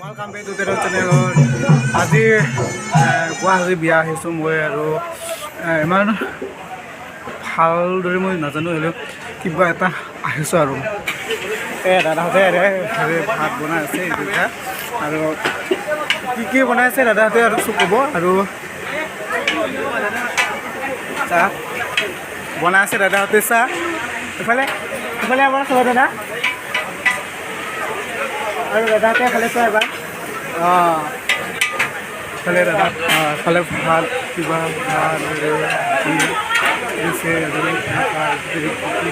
Welcome back to the channel आज गुवाहाटी बिया আহিছোঁ মই আৰু ইমান ভালদৰে মই নাজানো হ'লেও কিবা এটা আহিছোঁ আৰু দাদাহঁতে ভাত বনাই আছে এইটো আৰু কি বনাই আছে দাদাহঁতে আৰু চব ক'ব আৰু চাহ বনাই আছে দাদাহঁতে চাহ ইফালে আমাৰ খাব দাদা আৰু দাদাহঁতে খালে চোৱা এবাৰ খালে দাদা খালে ভাত কিবা ভাত দিছে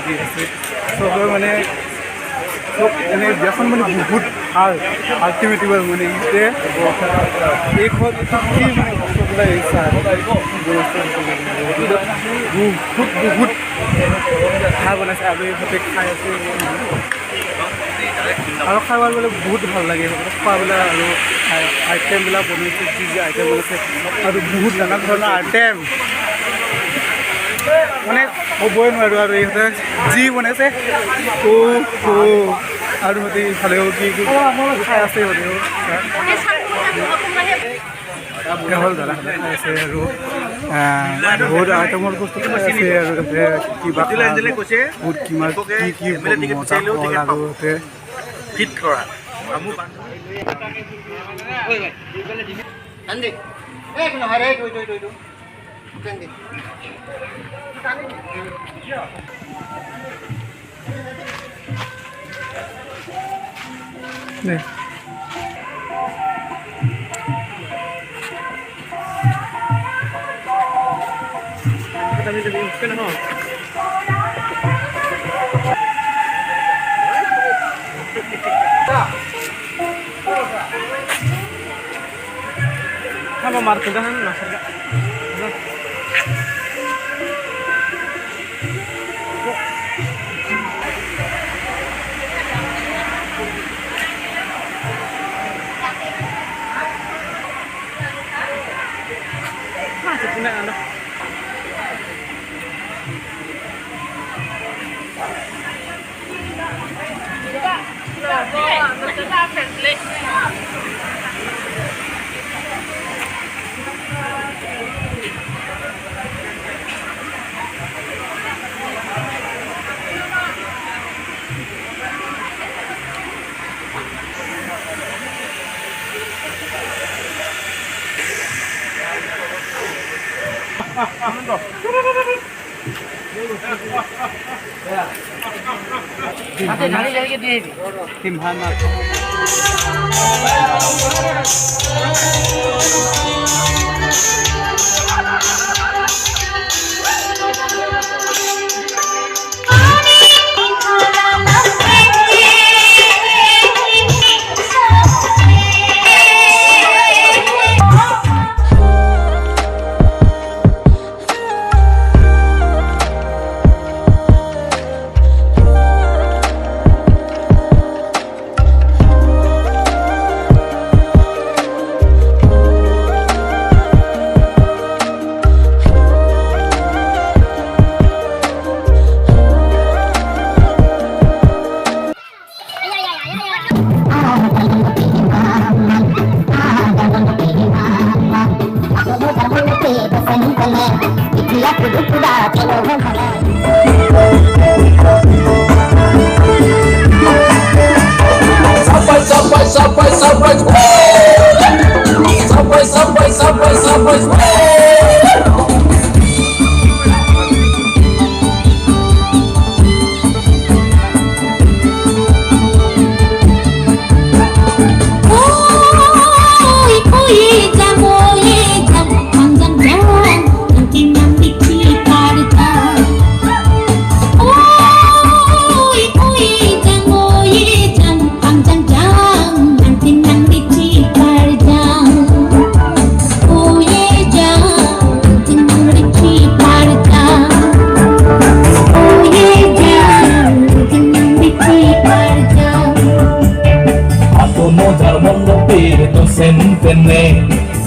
দি আছে চবৰে মানে চব এনে বিয়াখন মানে বহুত ভাল আল্টিমেটিভ মানে ইতে এইখন কি মানে বস্তুবিলাক ইচ্ছা বহুত ভাল বনাইছে আৰু ইহঁতে খাই আছে আৰু খাই মানে বহুত ভাল লাগে খোৱাবিলাক আৰু আইটেমবিলাক বনাইছে যি আইটেম বনাইছে আৰু বহুত নানা ধৰণৰ আইটেম মানে ক'বই নোৱাৰোঁ আৰু ইহঁতে যি বনাইছে আৰু সিহঁতে ইফালেও কি খাই আছে সিহঁতেও হ'ল দাদা খাই আছে আৰু বহুত আইটেমৰ বস্তু খাই আছে আৰু তাতে কিবা বহুত কিমান কি মজা হ'ল আৰু সিহঁতে ফিট কৰা Apa markedahan nasarga? Masih punya anak. Nanti nari lagi di timhan mas.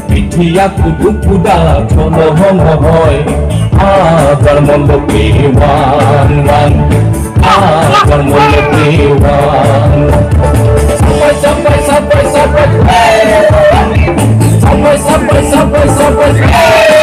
Pitia kuda cholo hoy agar mondo piwan agar mondo piwan sampai Sampai